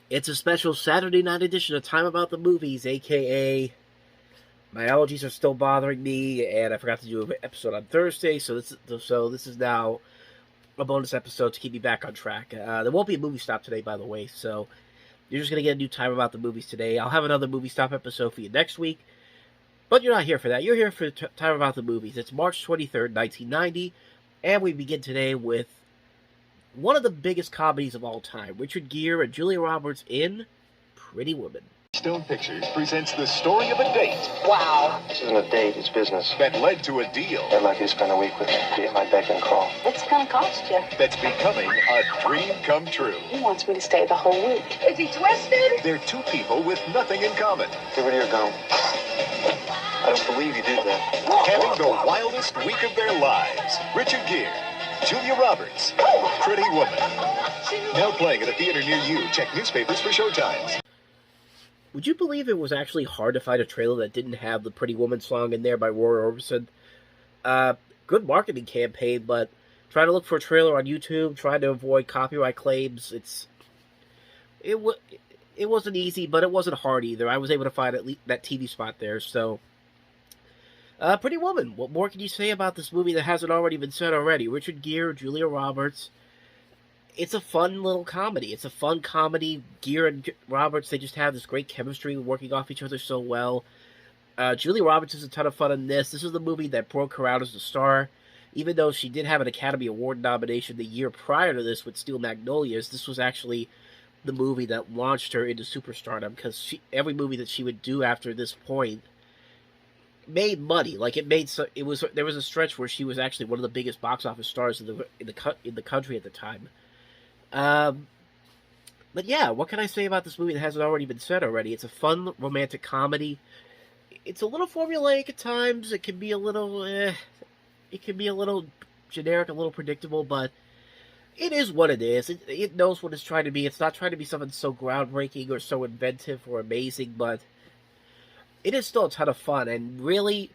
It's a special Saturday night edition of Time About the Movies, aka my allergies are still bothering me, and I forgot to do an episode on Thursday, so this is now a bonus episode to keep me back on track. There won't be a movie stop today, by the way, so you're just going to get a new Time About the Movies today. I'll have another movie stop episode for you next week, but you're not here for that. You're here for Time About the Movies. It's March 23rd, 1990, and we begin today with one of the biggest comedies of all time, Richard Gere and Julia Roberts in Pretty Woman. Stone Pictures presents the story of a date. Wow. This isn't a date, it's business. That led to a deal. I'd like you to spend a week with me, be at my beck and call. What's it gonna cost you? That's becoming a dream come true. He wants me to stay the whole week. Is he twisted? They're two people with nothing in common. Get rid of your gum. I don't believe you did that. Having the wildest week of their lives. Richard Gere, Julia Roberts, Pretty Woman. Now playing at a theater near you. Check newspapers for showtimes. Would you believe it was actually hard to find a trailer that didn't have the Pretty Woman song in there by Roy Orbison? Good marketing campaign, but trying to look for a trailer on YouTube, trying to avoid copyright claims, it wasn't easy, but it wasn't hard either. I was able to find at least that TV spot there, so... Pretty Woman, what more can you say about this movie that hasn't already been said already? Richard Gere, Julia Roberts. It's a fun little comedy. It's a fun comedy. Gere and Roberts, they just have this great chemistry, working off each other so well. Julia Roberts is a ton of fun in this. This is the movie that broke her out as a star. Even though she did have an Academy Award nomination the year prior to this with Steel Magnolias, this was actually the movie that launched her into superstardom, because every movie that she would do after this point made money. Like there was a stretch where she was actually one of the biggest box office stars in the country at the time. But yeah, what can I say about this movie that hasn't already been said already? It's a fun romantic comedy. It's a little formulaic at times. It can be a little generic, a little predictable, but it is what it is. It knows what it's trying to be. It's not trying to be something so groundbreaking or so inventive or amazing, but it is still a ton of fun, and really,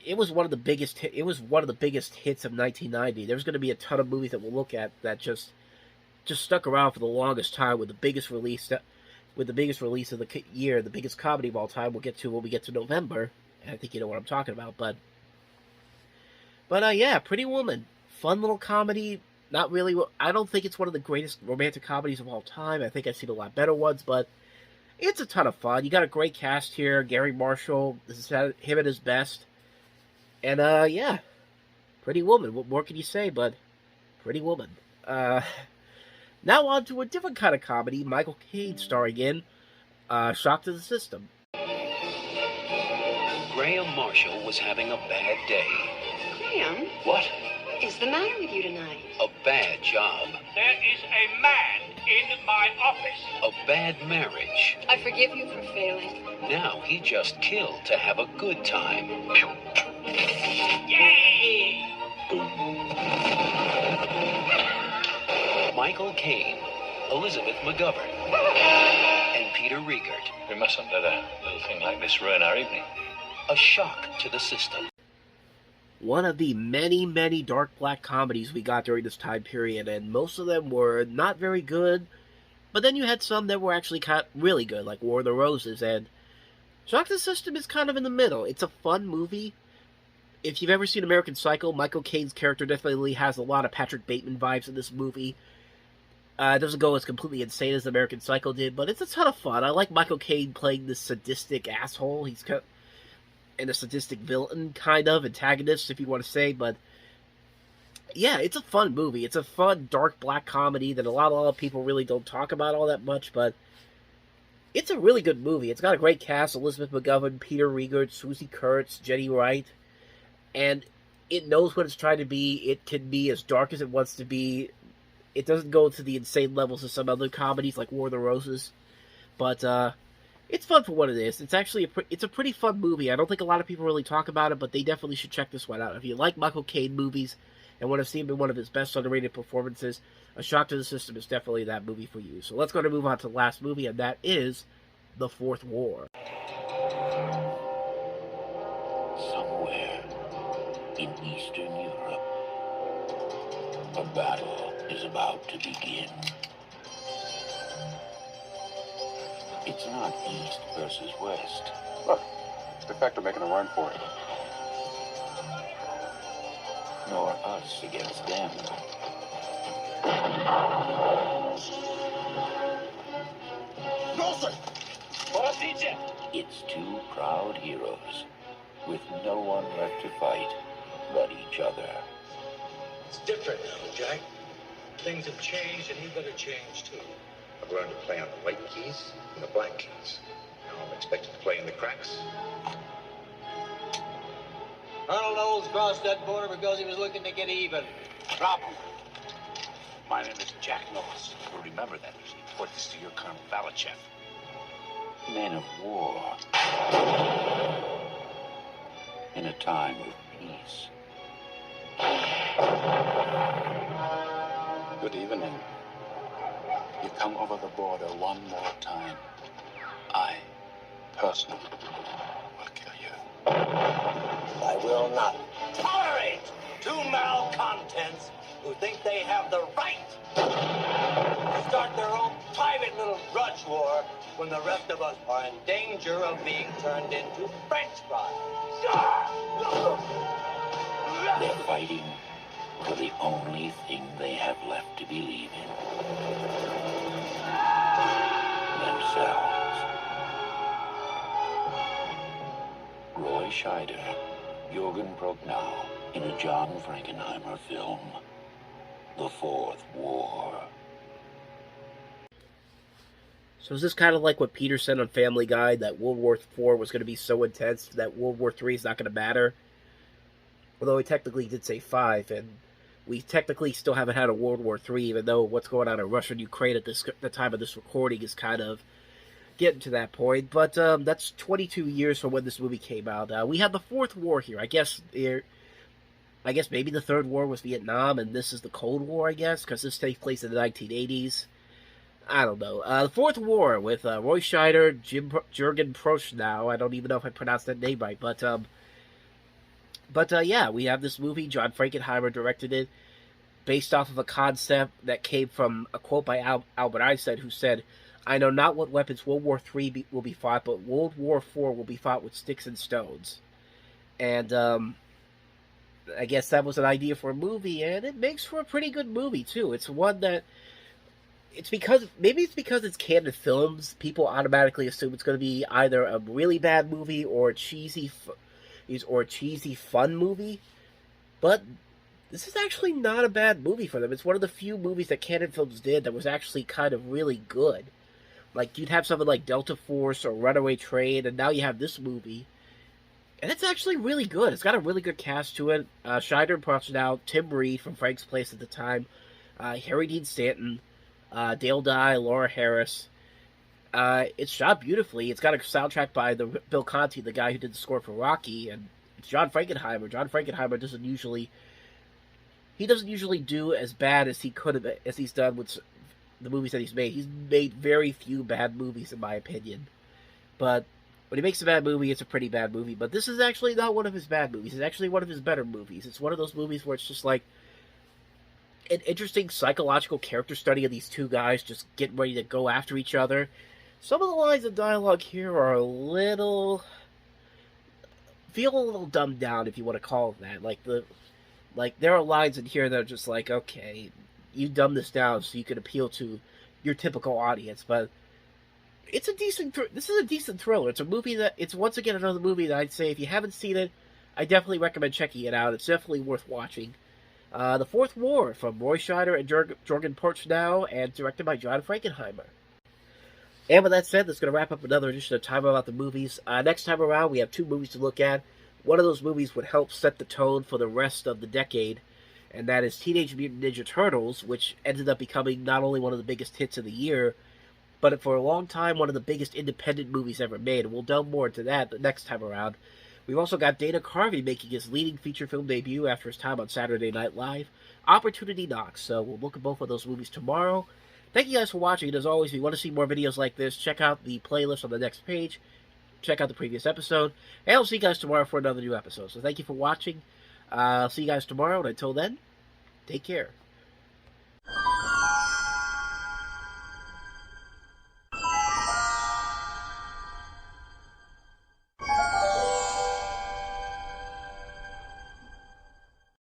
it was one of the biggest hits of 1990. There's going to be a ton of movies that we'll look at that just stuck around for the longest time, with the biggest release of the year, the biggest comedy of all time. We'll get to when we get to November, and I think you know what I'm talking about. But yeah, Pretty Woman, fun little comedy. Not really. I don't think it's one of the greatest romantic comedies of all time. I think I've seen a lot better ones, but it's a ton of fun. You got a great cast here. Gary Marshall, this is him at his best. And, yeah. Pretty Woman. What more can you say but Pretty Woman? Now on to a different kind of comedy. Michael Caine starring in Shock to the System. Graham Marshall was having a bad day. Graham? What? What is the matter with you tonight? A bad job. There is a man in my office. A bad marriage. I forgive you for failing. Now he just killed to have a good time. Yay! Michael Caine, Elizabeth McGovern, and Peter Riegert. We mustn't let a little thing like this ruin our evening. A shock to the system. One of the many, many dark black comedies we got during this time period, and most of them were not very good, but then you had some that were actually really good, like War of the Roses, and Shock to the System is kind of in the middle. It's a fun movie. If you've ever seen American Psycho, Michael Caine's character definitely has a lot of Patrick Bateman vibes in this movie. It doesn't go as completely insane as American Psycho did, but it's a ton of fun. I like Michael Caine playing this sadistic asshole. He's and a sadistic villain, kind of, antagonist, if you want to say, but yeah, it's a fun movie. It's a fun, dark, black comedy that a lot of people really don't talk about all that much, but it's a really good movie. It's got a great cast: Elizabeth McGovern, Peter Riegert, Susie Kurtz, Jenny Wright, and it knows what it's trying to be. It can be as dark as it wants to be. It doesn't go to the insane levels of some other comedies like War of the Roses, but it's fun for what it is. It's actually it's a pretty fun movie. I don't think a lot of people really talk about it, but they definitely should check this one out. If you like Michael Caine movies and want to see him in one of his best underrated performances, A Shock to the System is definitely that movie for you. So let's go to move on to the last movie, and that is The Fourth War. Somewhere in Eastern Europe, a battle is about to begin. It's not east versus west. Look, it's the Defector making a run for it. Nor us against them. No, sir! It's two proud heroes with no one left to fight but each other. It's different now, Jack. Things have changed, and you better change too. I've learned to play on the white keys and the black keys. Now I'm expected to play in the cracks. Colonel Knowles crossed that border because he was looking to get even. Drop him. My name is Jack Knowles. You'll remember that as you report this to your Colonel Balachev. Men of war. In a time of peace. Good evening. You come over the border one more time. I, personally, will kill you. I will not tolerate two malcontents who think they have the right to start their own private little grudge war when the rest of us are in danger of being turned into French fries. They're fighting for the only thing they have left to believe in. Themselves. Roy Scheider, Jurgen Prochnow, in a John Frankenheimer film, The Fourth War. So is this kind of like what Peter said on Family Guy, that World War IV was going to be so intense that World War III is not going to matter? Although he technically did say 5, and we technically still haven't had a World War III, even though what's going on in Russia and Ukraine at the time of this recording is kind of getting to that point. But that's 22 years from when this movie came out. We have the Fourth War here. I guess maybe the Third War was Vietnam, and this is the Cold War, I guess, because this takes place in the 1980s. I don't know. The Fourth War with Roy Scheider, Jurgen Prochnow. I don't even know if I pronounced that name right, but yeah, we have this movie. John Frankenheimer directed it, based off of a concept that came from a quote by Albert Einstein, who said, "I know not what weapons World War III will be fought, but World War IV will be fought with sticks and stones." And I guess that was an idea for a movie, and it makes for a pretty good movie too. It's one that maybe it's because it's Caine Films, people automatically assume it's going to be either a really bad movie or a cheesy fun movie. But this is actually not a bad movie for them. It's one of the few movies that Caine Films did that was actually kind of really good. Like, you'd have something like Delta Force or Runaway Train, and now you have this movie. And it's actually really good. It's got a really good cast to it. Scheider and Prochnow, Tim Reed from Frank's Place at the time, Harry Dean Stanton, Dale Dye, Laura Harris. It's shot beautifully. It's got a soundtrack by Bill Conti, the guy who did the score for Rocky, and it's John Frankenheimer. John Frankenheimer doesn't usually do as bad as he could have, as he's done with the movies that he's made. He's made very few bad movies, in my opinion. But when he makes a bad movie, it's a pretty bad movie. But this is actually not one of his bad movies. It's actually one of his better movies. It's one of those movies where it's just like an interesting psychological character study of these two guys just getting ready to go after each other. Some of the lines of dialogue here are feel a little dumbed down, if you want to call it that. Like there are lines in here that are just like, okay, you dumb this down so you can appeal to your typical audience, but this is a decent thriller. It's a movie it's once again another movie that I'd say if you haven't seen it, I definitely recommend checking it out. It's definitely worth watching. The Fourth War from Roy Scheider and Jurgen Prochnow, and directed by John Frankenheimer. And with that said, that's going to wrap up another edition of Time About the Movies. Next time around, we have 2 movies to look at. One of those movies would help set the tone for the rest of the decade, and that is Teenage Mutant Ninja Turtles, which ended up becoming not only one of the biggest hits of the year, but for a long time, one of the biggest independent movies ever made. And we'll delve more into that the next time around. We've also got Dana Carvey making his leading feature film debut after his time on Saturday Night Live, Opportunity Knocks. So we'll look at both of those movies tomorrow. Thank you guys for watching, and as always, if you want to see more videos like this, check out the playlist on the next page, check out the previous episode, and I'll see you guys tomorrow for another new episode. So thank you for watching. I'll see you guys tomorrow, and until then, take care.